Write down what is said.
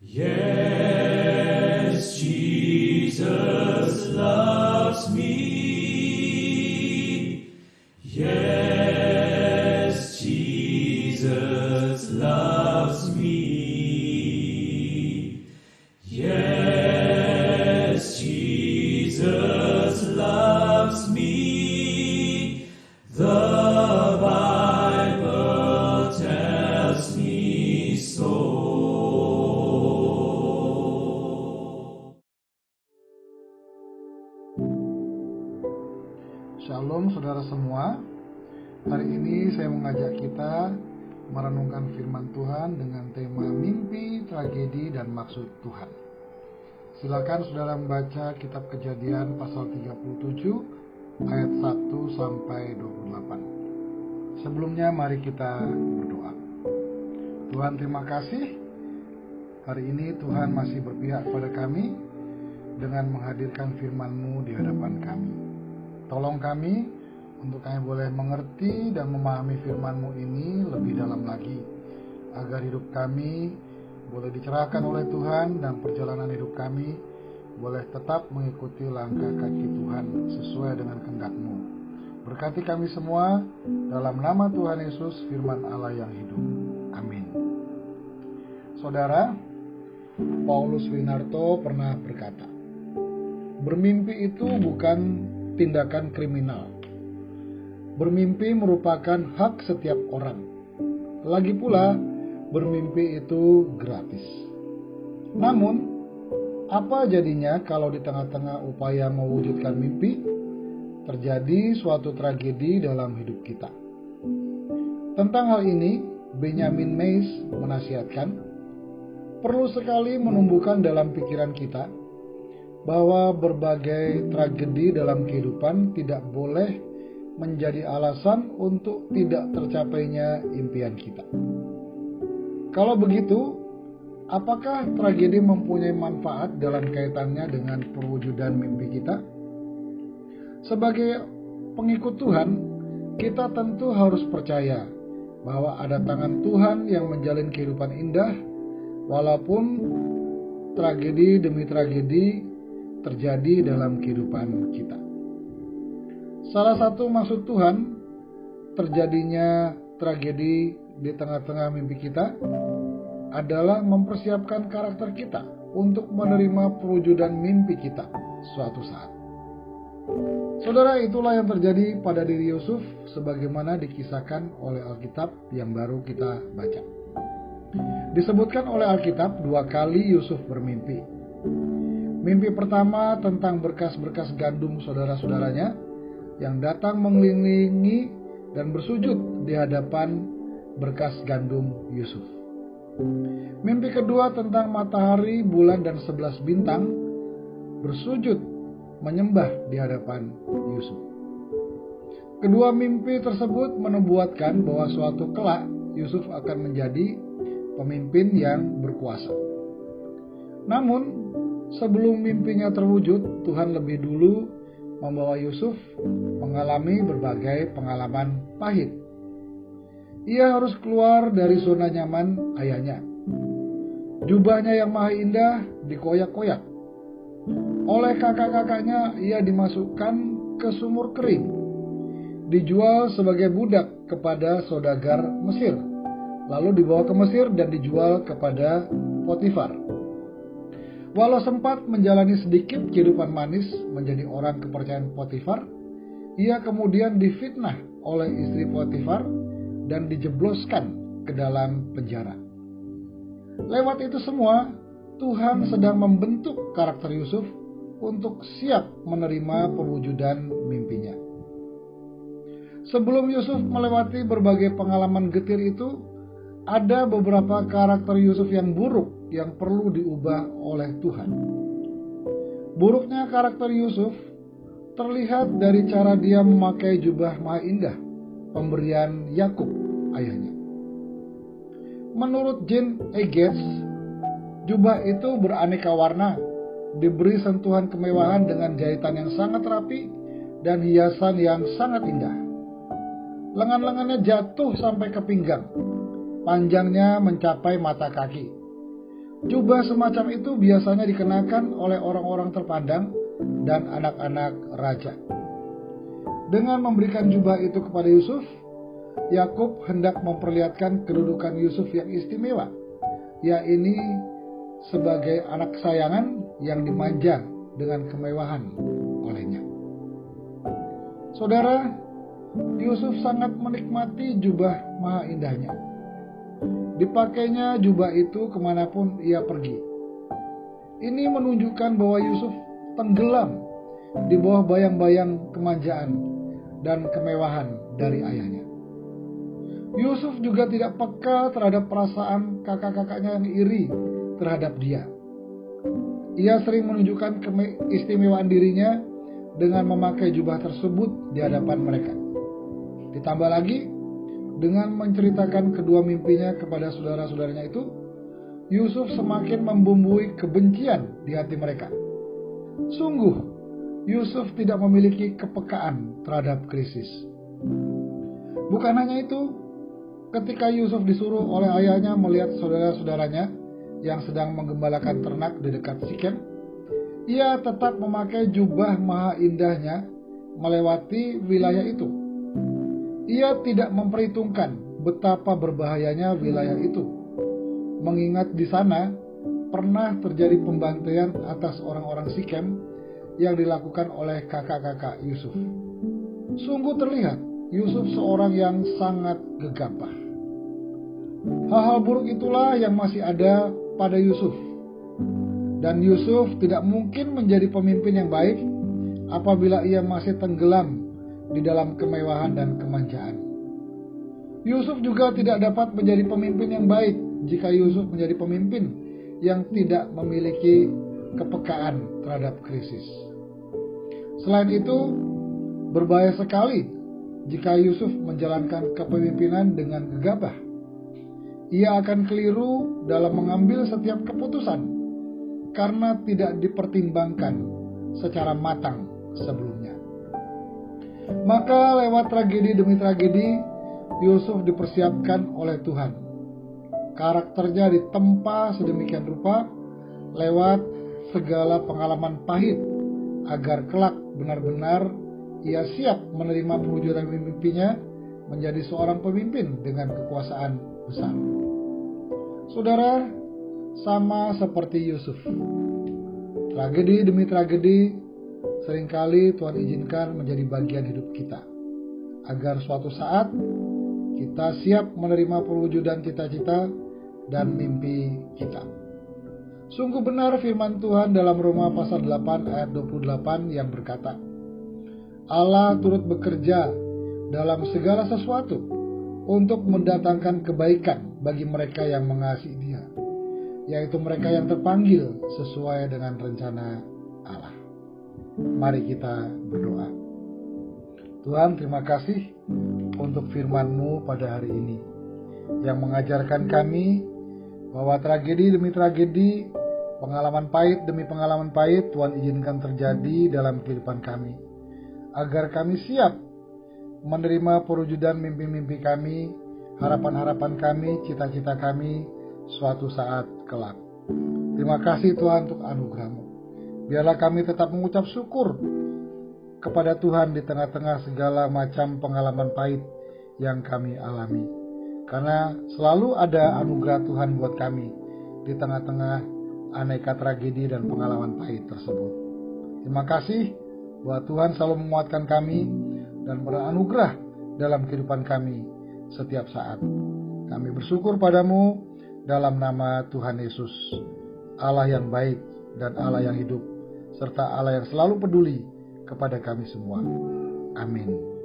Yes, Jesus loves me. Yes, Jesus loves me. Yes, Jesus loves me. The Bible tells me so. Shalom saudara semua. Hari ini saya mengajak kita merenungkan firman Tuhan dengan tema mimpi, tragedi, dan maksud Tuhan. Silakan saudara membaca kitab Kejadian pasal 37 ayat 1 sampai 28. Sebelumnya mari kita berdoa. Tuhan, terima kasih. Hari ini Tuhan masih berpihak pada kami dengan menghadirkan firman-Mu di hadapan kami. Tolong kami untuk kami boleh mengerti dan memahami firman-Mu ini lebih dalam lagi, agar hidup kami boleh dicerahkan oleh Tuhan dan perjalanan hidup kami boleh tetap mengikuti langkah kaki Tuhan sesuai dengan kehendak-Mu. Berkati kami semua dalam nama Tuhan Yesus, firman Allah yang hidup. Amin. Saudara, Paulus Winarto pernah berkata, bermimpi itu bukan tindakan kriminal. Bermimpi merupakan hak setiap orang. Lagi pula, bermimpi itu gratis. Namun, apa jadinya kalau di tengah-tengah upaya mewujudkan mimpi, terjadi suatu tragedi dalam hidup kita? Tentang hal ini, Benjamin Mays menasihatkan, perlu sekali menumbuhkan dalam pikiran kita bahwa berbagai tragedi dalam kehidupan tidak boleh menjadi alasan untuk tidak tercapainya impian kita. Kalau begitu, apakah tragedi mempunyai manfaat dalam kaitannya dengan perwujudan mimpi kita? Sebagai pengikut Tuhan, kita tentu harus percaya bahwa ada tangan Tuhan yang menjalin kehidupan indah, walaupun tragedi demi tragedi terjadi dalam kehidupan kita. Salah satu maksud Tuhan terjadinya tragedi di tengah-tengah mimpi kita adalah mempersiapkan karakter kita untuk menerima perwujudan mimpi kita suatu saat. Saudara, itulah yang terjadi pada diri Yusuf sebagaimana dikisahkan oleh Alkitab yang baru kita baca. Disebutkan oleh Alkitab 2 kali Yusuf bermimpi. Mimpi pertama tentang berkas-berkas gandum saudara-saudaranya yang datang mengelilingi dan bersujud di hadapan berkas gandum Yusuf. Mimpi kedua tentang matahari, bulan, dan 11 bintang bersujud menyembah di hadapan Yusuf. Kedua mimpi tersebut menubuatkan bahwa suatu kelak Yusuf akan menjadi pemimpin yang berkuasa. Namun, sebelum mimpinya terwujud, Tuhan lebih dulu membawa Yusuf mengalami berbagai pengalaman pahit. Ia harus keluar dari zona nyaman ayahnya. Jubahnya yang maha indah dikoyak-koyak. Oleh kakak-kakaknya ia dimasukkan ke sumur kering. Dijual sebagai budak kepada saudagar Mesir. Lalu dibawa ke Mesir dan dijual kepada Potifar. Walau sempat menjalani sedikit kehidupan manis menjadi orang kepercayaan Potifar, ia kemudian difitnah oleh istri Potifar dan dijebloskan ke dalam penjara. Lewat itu semua, Tuhan sedang membentuk karakter Yusuf untuk siap menerima perwujudan mimpinya. Sebelum Yusuf melewati berbagai pengalaman getir itu, ada beberapa karakter Yusuf yang buruk yang perlu diubah oleh Tuhan. Buruknya karakter Yusuf terlihat dari cara dia memakai jubah maha indah, pemberian Yakub ayahnya. Menurut Jean Egetz, jubah itu beraneka warna, diberi sentuhan kemewahan dengan jahitan yang sangat rapi dan hiasan yang sangat indah. Lengan-lengannya jatuh sampai ke pinggang, panjangnya mencapai mata kaki. Jubah semacam itu biasanya dikenakan oleh orang-orang terpandang dan anak-anak raja. Dengan memberikan jubah itu kepada Yusuf, Yakub hendak memperlihatkan kedudukan Yusuf yang istimewa, yaitu sebagai anak kesayangan yang dimanja dengan kemewahan olehnya. Saudara, Yusuf sangat menikmati jubah maha indahnya. Dipakainya jubah itu kemanapun ia pergi. Ini menunjukkan bahwa Yusuf tenggelam di bawah bayang-bayang kemanjaan dan kemewahan dari ayahnya. Yusuf juga tidak peka terhadap perasaan kakak-kakaknya yang iri terhadap dia. Ia sering menunjukkan keistimewaan dirinya dengan memakai jubah tersebut di hadapan mereka. Ditambah lagi, dengan menceritakan kedua mimpinya kepada saudara-saudaranya itu, Yusuf semakin membumbui kebencian di hati mereka. Sungguh, Yusuf tidak memiliki kepekaan terhadap krisis. Bukan hanya itu, ketika Yusuf disuruh oleh ayahnya melihat saudara-saudaranya yang sedang menggembalakan ternak di dekat Sikem, ia tetap memakai jubah maha indahnya melewati wilayah itu. Ia tidak memperhitungkan betapa berbahayanya wilayah itu, mengingat di sana pernah terjadi pembantaian atas orang-orang Sikem yang dilakukan oleh kakak-kakak Yusuf. Sungguh terlihat Yusuf seorang yang sangat gegabah. Hal-hal buruk itulah yang masih ada pada Yusuf. Dan Yusuf tidak mungkin menjadi pemimpin yang baik apabila ia masih tenggelam di dalam kemewahan dan kemanjaan. Yusuf juga tidak dapat menjadi pemimpin yang baik jika Yusuf menjadi pemimpin yang tidak memiliki kepekaan terhadap krisis. Selain itu, berbahaya sekali jika Yusuf menjalankan kepemimpinan dengan gegabah. Ia akan keliru dalam mengambil setiap keputusan karena tidak dipertimbangkan secara matang sebelumnya. Maka lewat tragedi demi tragedi, Yusuf dipersiapkan oleh Tuhan. Karakternya ditempa sedemikian rupa lewat segala pengalaman pahit, agar kelak benar-benar ia siap menerima perwujudan mimpinya menjadi seorang pemimpin dengan kekuasaan besar. Saudara, sama seperti Yusuf, tragedi demi tragedi seringkali Tuhan izinkan menjadi bagian hidup kita, agar suatu saat kita siap menerima perwujudan cita-cita dan mimpi kita. Sungguh benar firman Tuhan dalam Roma pasal 8 ayat 28 yang berkata, Allah turut bekerja dalam segala sesuatu untuk mendatangkan kebaikan bagi mereka yang mengasihi Dia, yaitu mereka yang terpanggil sesuai dengan rencana Allah. Mari kita berdoa. Tuhan, terima kasih untuk firman-Mu pada hari ini yang mengajarkan kami bahwa tragedi demi tragedi, pengalaman pahit demi pengalaman pahit Tuhan izinkan terjadi dalam kehidupan kami, agar kami siap menerima perwujudan mimpi-mimpi kami, harapan-harapan kami, cita-cita kami suatu saat kelak. Terima kasih Tuhan untuk anugerah-Mu. Biarlah kami tetap mengucap syukur kepada Tuhan di tengah-tengah segala macam pengalaman pahit yang kami alami. Karena selalu ada anugerah Tuhan buat kami di tengah-tengah aneka tragedi dan pengalaman pahit tersebut. Terima kasih bahwa Tuhan selalu menguatkan kami dan beranugerah dalam kehidupan kami setiap saat. Kami bersyukur padamu dalam nama Tuhan Yesus, Allah yang baik dan Allah yang hidup, serta Allah yang selalu peduli kepada kami semua. Amin.